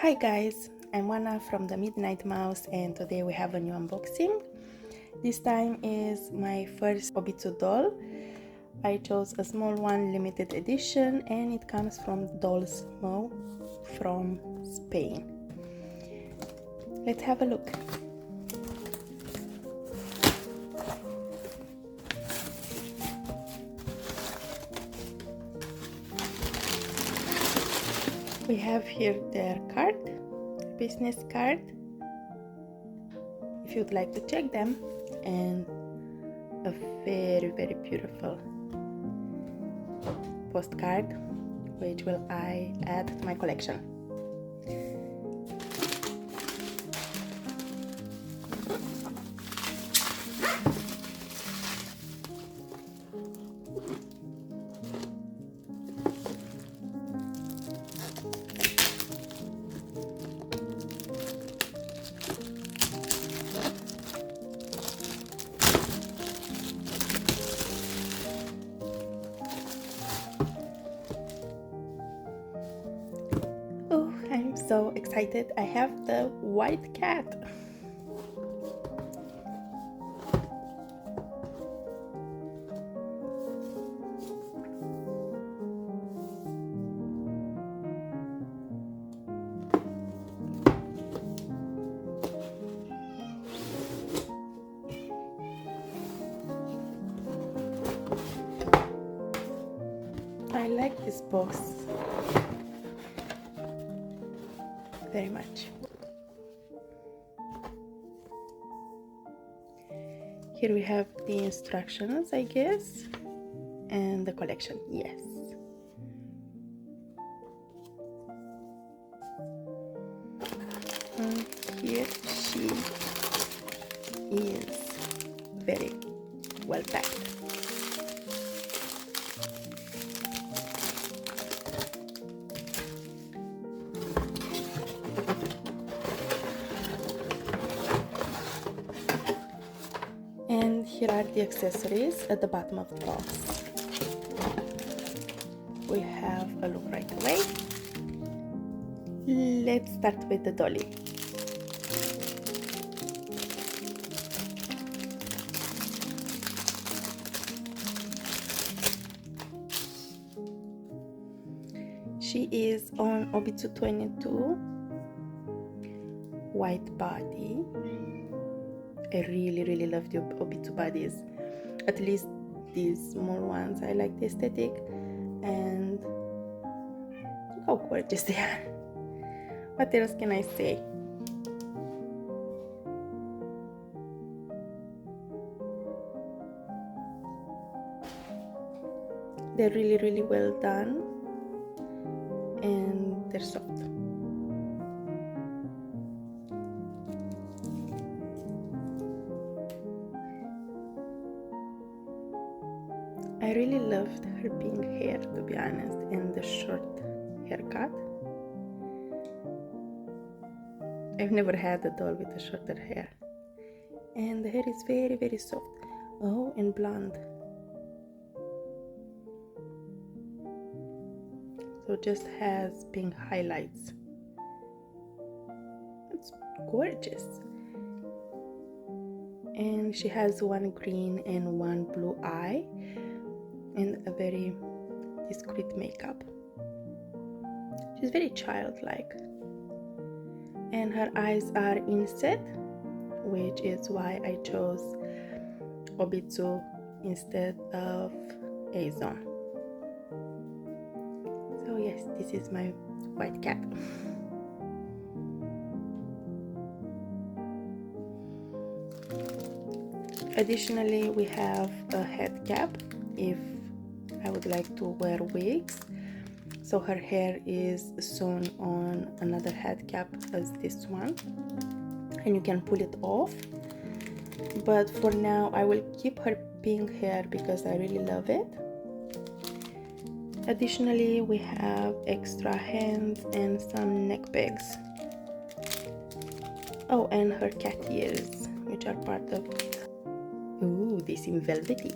Hi guys, I'm Anna from the Midnight Mouse and today we have a new unboxing. This time is my first Obitsu doll. I chose a small one, limited edition, and it comes from Dolls.Moe from Spain. Let's have a look. We have here their card, business card, if you'd like to check them, and a very beautiful postcard which will I add to my collection. Oh, I'm so excited. I have the white cat. I like this box very much. Here we have the instructions, I guess, and the collection. Yes. And here she is, very well packed. And here are the accessories at the bottom of the box. We'll have a look right away. Let's start with the dolly. She is on Obitsu 22, white body. I really love the Obitsu bodies, at least these small ones. I like the aesthetic and look how gorgeous they are. What else can I say? They're really well done and they're soft. I really loved her pink hair, to be honest, and the short haircut. I've never had a doll with a shorter hair. And the hair is very soft. Oh, and blonde. So just has pink highlights. It's gorgeous. And she has one green and one blue eye and a very discreet makeup. She's very childlike. And her eyes are inset, which is why I chose Obitsu instead of Azon. So yes, this is my white cat. Additionally, we have a head cap if I would like to wear wigs. So her hair is sewn on another head cap as this one, and you can pull it off. But for now, I will keep her pink hair because I really love it. Additionally, we have extra hands and some neck bags. Oh, and her cat ears, which are part of it. Ooh, they seem velvety.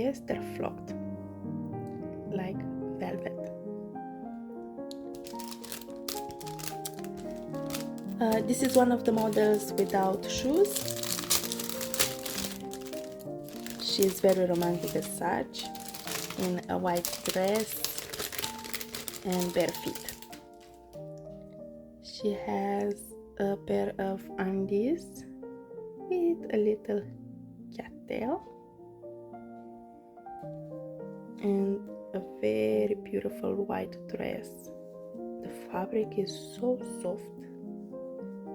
yes, they're flocked like velvet. This is one of the models without shoes. She's very romantic as such, in a white dress and bare feet. She has a pair of undies with a little cat tail and a very beautiful white dress. The fabric is so soft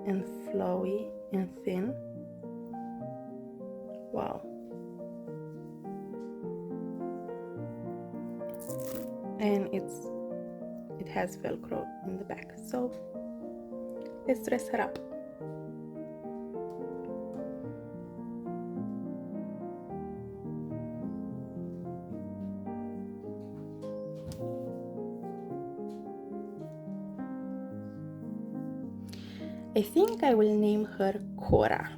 and flowy and thin. Wow. And it has velcro in the back, so let's dress her up. I think I will name her Cora.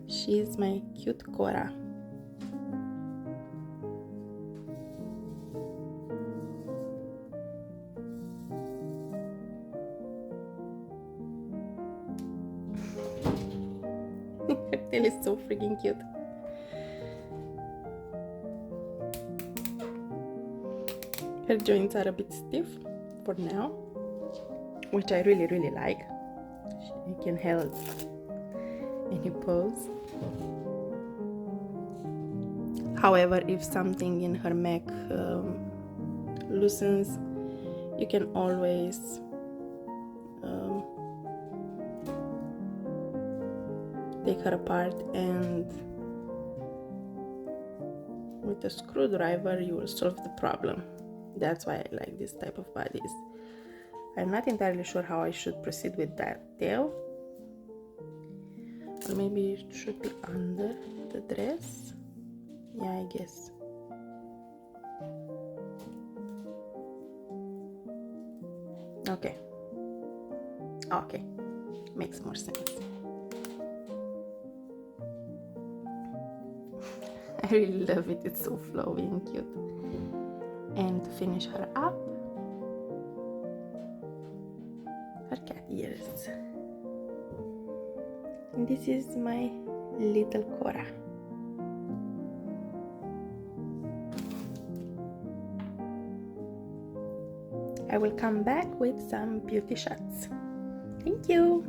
She's my cute Cora. Her tail is so freaking cute. Her joints are a bit stiff for now, which I really like. She can hold any pose. However, if something in her neck loosens, you can always take her apart, and with a screwdriver you will solve the problem. That's why I like this type of bodies. I'm not entirely sure how I should proceed with that tail, or maybe it should be under the dress. Yeah, I guess. Okay, makes more sense. I really love it, it's so flowy and cute. And to finish her up, her cat ears. And this is my little Cora. I will come back with some beauty shots. Thank you!